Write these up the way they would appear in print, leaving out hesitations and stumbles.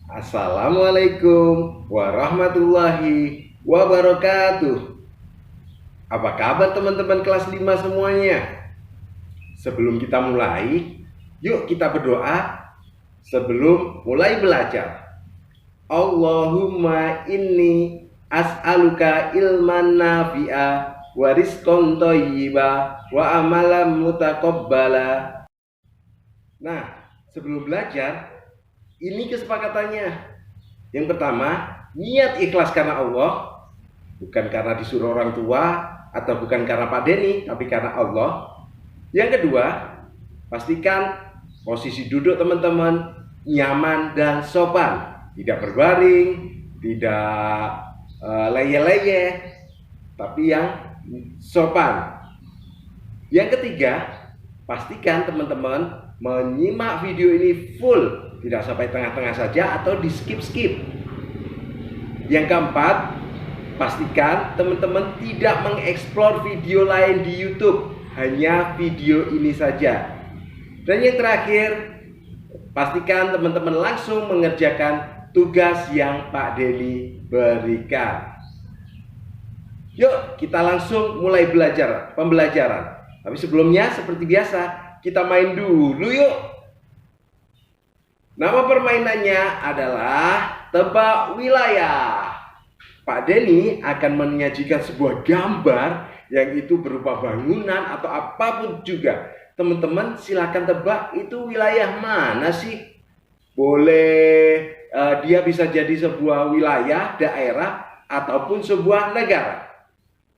Assalamualaikum warahmatullahi wabarakatuh. Apa kabar teman-teman kelas 5 semuanya? Sebelum kita mulai, yuk kita berdoa sebelum mulai belajar. Allahumma inni as'aluka ilman nafi'a wa rizqan thayyiba wa amalan mutaqabbala. Nah, sebelum belajar, ini kesepakatannya. Yang pertama, niat ikhlas karena Allah, bukan karena disuruh orang tua atau bukan karena Pak Denny, tapi karena Allah. Yang kedua, pastikan posisi duduk teman-teman nyaman dan sopan, tidak berbaring, tidak leyeh-leyeh, tapi yang sopan. Yang ketiga, pastikan teman-teman menyimak video ini full, tidak sampai tengah-tengah saja atau di skip-skip. Yang keempat, pastikan teman-teman tidak mengeksplor video lain di YouTube, hanya video ini saja. Dan yang terakhir, pastikan teman-teman langsung mengerjakan tugas yang Pak Denny berikan. Yuk kita langsung mulai pembelajaran. Tapi sebelumnya seperti biasa, kita main dulu yuk. Nama permainannya adalah tebak wilayah. Pak Denny akan menyajikan sebuah gambar yang itu berupa bangunan atau apapun juga. Teman-teman silakan tebak itu wilayah mana sih? Boleh dia bisa jadi sebuah wilayah, daerah, ataupun sebuah negara.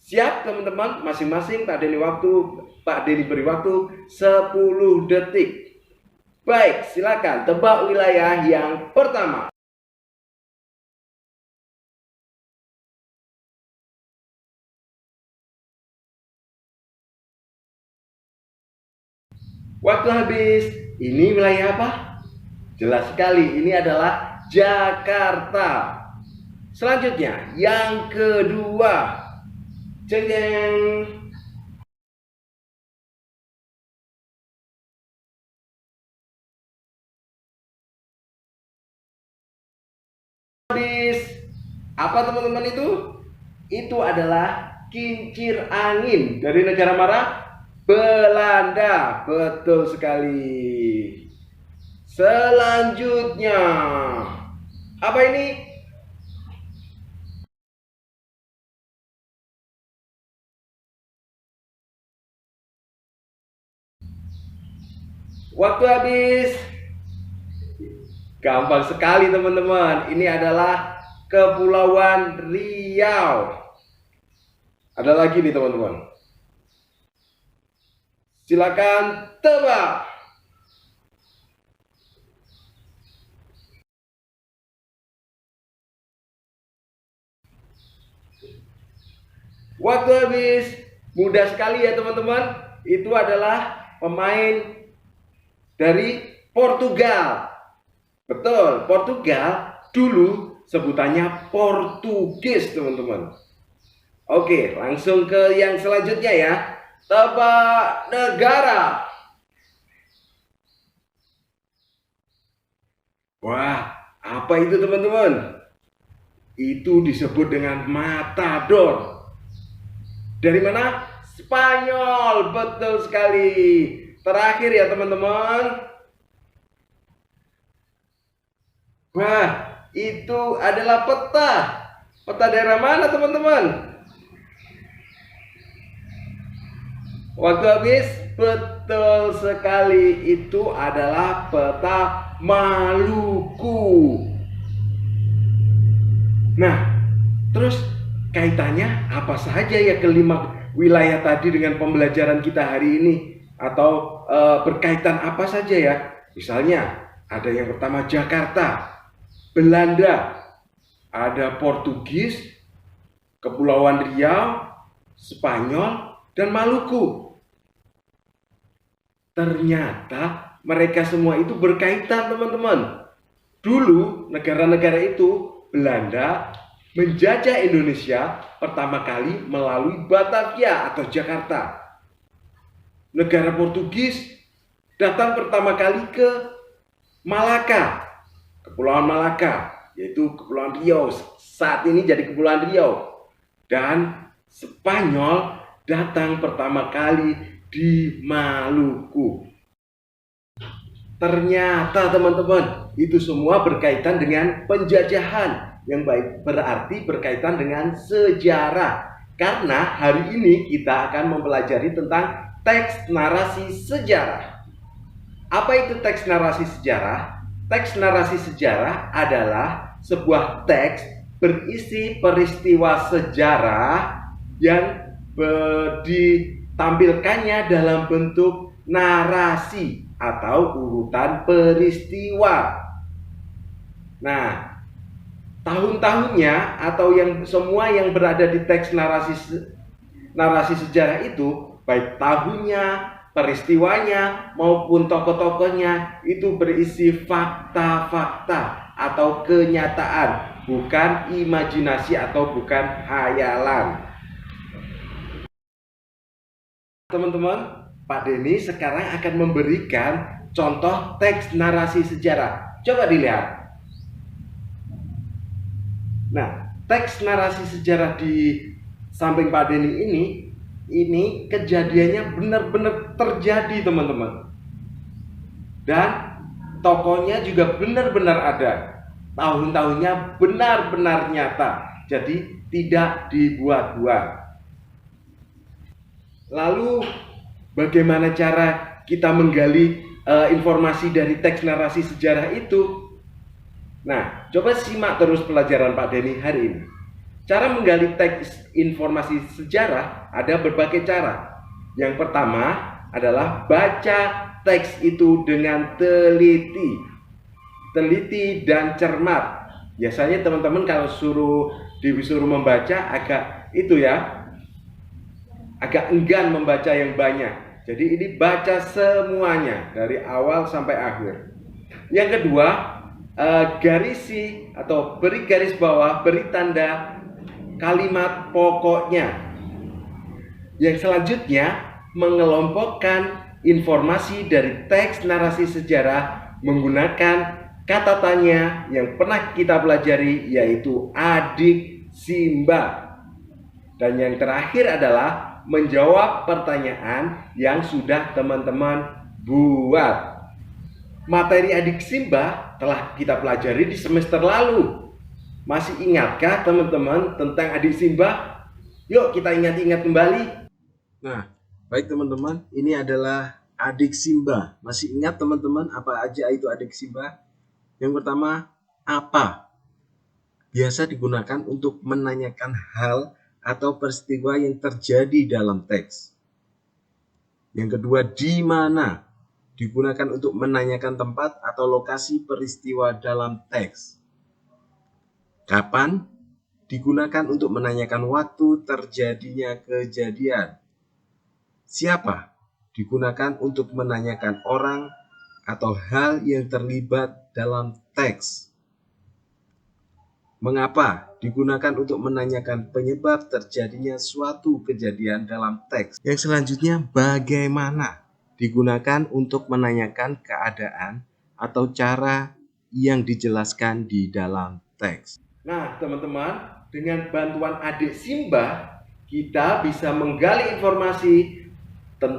Siap teman-teman, masing-masing Pak Denny beri waktu 10 detik. Baik, silakan tebak wilayah yang pertama. Waktu habis. Ini wilayah apa? Jelas sekali, ini adalah Jakarta. Selanjutnya, yang kedua. Jeng jeng. Habis. Apa teman-teman itu? Itu adalah kincir angin dari negara mana? Belanda. Betul sekali. Selanjutnya, apa ini? Waktu habis. Gampang sekali teman-teman. Ini adalah Kepulauan Riau. Ada lagi nih teman-teman. Silakan tebak. Waktu habis. Mudah sekali ya teman-teman. Itu adalah pemain dari Portugal. Betul, Portugal dulu sebutannya Portugis teman-teman. Oke, langsung ke yang selanjutnya ya. Tebak negara. Wah, apa itu teman-teman? Itu disebut dengan matador. Dari mana? Spanyol, betul sekali. Terakhir ya teman-teman. Wah, itu adalah peta. Peta daerah mana teman-teman? Waktu habis. Betul sekali, itu adalah peta Maluku. Nah, terus kaitannya apa saja ya kelima wilayah tadi dengan pembelajaran kita hari ini? Atau berkaitan apa saja ya? Misalnya ada yang pertama Jakarta, Belanda, ada Portugis, Kepulauan Riau, Spanyol, dan Maluku. Ternyata mereka semua itu berkaitan teman-teman. Dulu negara-negara itu Belanda menjajah Indonesia pertama kali melalui Batavia atau Jakarta. Negara Portugis datang pertama kali ke Malaka, Kepulauan Malaka, yaitu Kepulauan Riau. Saat ini jadi Kepulauan Riau. Dan Spanyol datang pertama kali di Maluku. Ternyata teman-teman, itu semua berkaitan dengan penjajahan, yang baik berarti berkaitan dengan sejarah. Karena hari ini kita akan mempelajari tentang teks narasi sejarah. Apa itu teks narasi sejarah? Teks narasi sejarah adalah sebuah teks berisi peristiwa sejarah yang ditampilkannya dalam bentuk narasi atau urutan peristiwa. Nah, tahun-tahunnya atau yang semua yang berada di teks narasi sejarah itu, baik tahunnya, peristiwanya maupun tokoh-tokohnya, itu berisi fakta-fakta atau kenyataan, bukan imajinasi atau bukan hayalan. Teman-teman, Pak Denny sekarang akan memberikan contoh teks narasi sejarah. Coba dilihat. Nah, teks narasi sejarah di samping Pak Denny ini kejadiannya benar-benar terjadi, teman-teman. Dan tokohnya juga benar-benar ada. Tahun-tahunnya benar-benar nyata. Jadi tidak dibuat-buat. Lalu bagaimana cara kita menggali informasi dari teks narasi sejarah itu? Nah, coba simak terus pelajaran Pak Denny hari ini. Cara menggali teks informasi sejarah ada berbagai cara. Yang pertama adalah baca teks itu dengan teliti dan cermat. Biasanya teman-teman kalau disuruh membaca agak enggan membaca yang banyak. Jadi ini baca semuanya dari awal sampai akhir. Yang kedua, garisi atau beri garis bawah, beri tanda kalimat pokoknya. Yang selanjutnya, mengelompokkan informasi dari teks narasi sejarah menggunakan kata tanya yang pernah kita pelajari, yaitu adik Simba. Dan yang terakhir adalah menjawab pertanyaan yang sudah teman-teman buat. Materi adik Simba telah kita pelajari di semester lalu. Masih ingatkah teman-teman tentang adik Simba? Yuk kita ingat-ingat kembali. Nah, baik teman-teman, ini adalah adik Simba. Masih ingat teman-teman apa aja itu adik Simba? Yang pertama, apa? Biasa digunakan untuk menanyakan hal atau peristiwa yang terjadi dalam teks. Yang kedua, di mana? Digunakan untuk menanyakan tempat atau lokasi peristiwa dalam teks. Kapan? Digunakan untuk menanyakan waktu terjadinya kejadian. Siapa? Digunakan untuk menanyakan orang atau hal yang terlibat dalam teks. Mengapa? Digunakan untuk menanyakan penyebab terjadinya suatu kejadian dalam teks. Yang selanjutnya, bagaimana? Digunakan untuk menanyakan keadaan atau cara yang dijelaskan di dalam teks. Nah, teman-teman, dengan bantuan adik Simba, kita bisa menggali informasi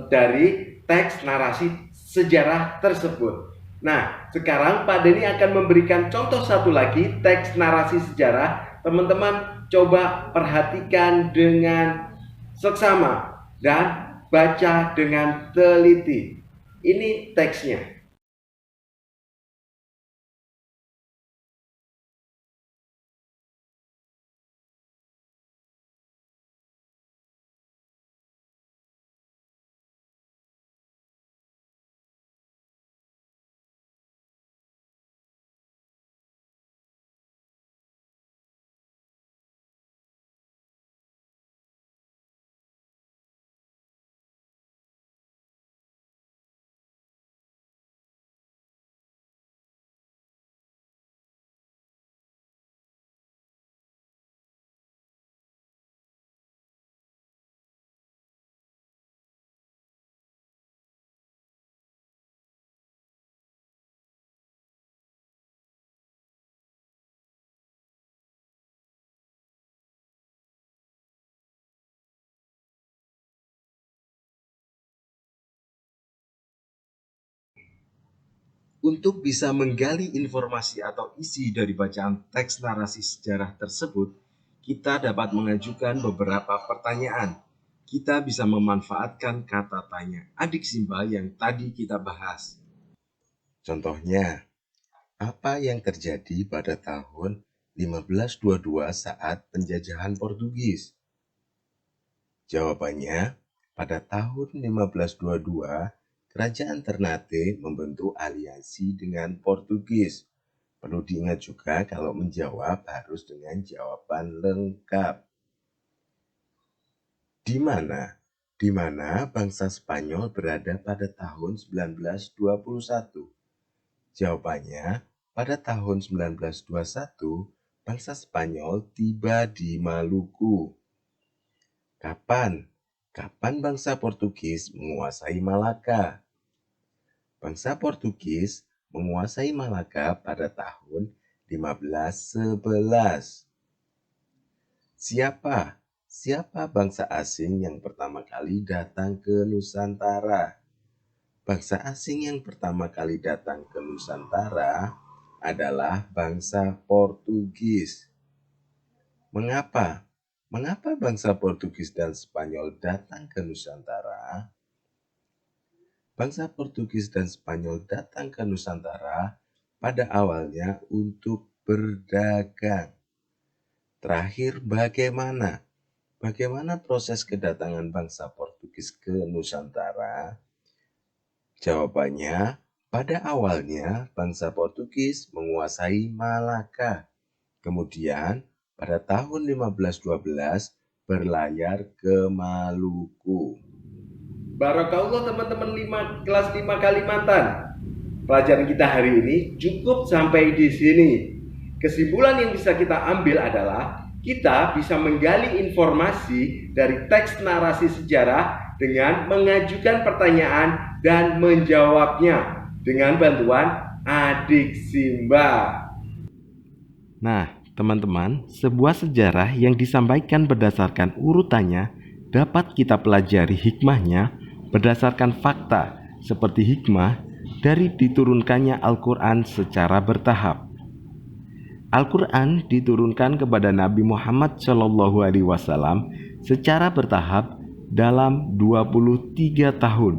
dari teks narasi sejarah tersebut. Nah, sekarang Pak Denny akan memberikan contoh satu lagi teks narasi sejarah. Teman-teman coba perhatikan dengan seksama dan baca dengan teliti. Ini teksnya. Untuk bisa menggali informasi atau isi dari bacaan teks narasi sejarah tersebut, kita dapat mengajukan beberapa pertanyaan. Kita bisa memanfaatkan kata tanya adik Simba yang tadi kita bahas. Contohnya, apa yang terjadi pada tahun 1522 saat penjajahan Portugis? Jawabannya, pada tahun 1522, Kerajaan Ternate membentuk aliansi dengan Portugis. Perlu diingat juga kalau menjawab harus dengan jawaban lengkap. Di mana? Di mana bangsa Spanyol berada pada tahun 1921? Jawabannya, pada tahun 1921, bangsa Spanyol tiba di Maluku. Kapan? Kapan bangsa Portugis menguasai Malaka? Bangsa Portugis menguasai Malaka pada tahun 1511. Siapa bangsa asing yang pertama kali datang ke Nusantara? Bangsa asing yang pertama kali datang ke Nusantara adalah bangsa Portugis. Mengapa? Mengapa bangsa Portugis dan Spanyol datang ke Nusantara? Bangsa Portugis dan Spanyol datang ke Nusantara pada awalnya untuk berdagang. Terakhir, bagaimana? Bagaimana proses kedatangan bangsa Portugis ke Nusantara? Jawabannya, pada awalnya bangsa Portugis menguasai Malaka. Kemudian, pada tahun 1512 berlayar ke Maluku. Barakallah teman-teman kelas 5 Kalimantan. Pelajaran kita hari ini cukup sampai di sini. Kesimpulan yang bisa kita ambil adalah kita bisa menggali informasi dari teks narasi sejarah dengan mengajukan pertanyaan dan menjawabnya dengan bantuan adik Simba. Nah, teman-teman, sebuah sejarah yang disampaikan berdasarkan urutannya dapat kita pelajari hikmahnya berdasarkan fakta seperti hikmah dari diturunkannya Al-Quran secara bertahap. Al-Quran diturunkan kepada Nabi Muhammad SAW secara bertahap dalam 23 tahun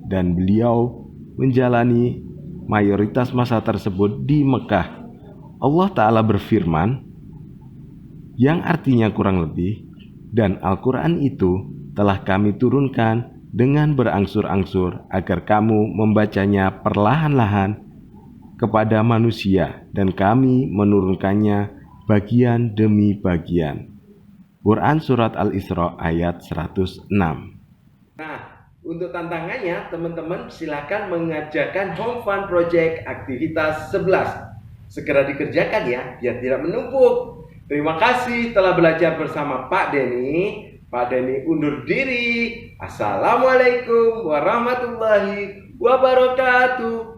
dan beliau menjalani mayoritas masa tersebut di Mekah. Allah Ta'ala berfirman, yang artinya kurang lebih, dan Al-Quran itu telah kami turunkan dengan berangsur-angsur agar kamu membacanya perlahan-lahan kepada manusia dan kami menurunkannya bagian demi bagian. Quran Surat Al-Isra ayat 106. Nah, untuk tantangannya teman-teman silakan mengerjakan Home Fun Project aktivitas 11. Segera dikerjakan ya, biar tidak menumpuk. Terima kasih telah belajar bersama Pak Denny. Pak Denny undur diri. Assalamualaikum warahmatullahi wabarakatuh.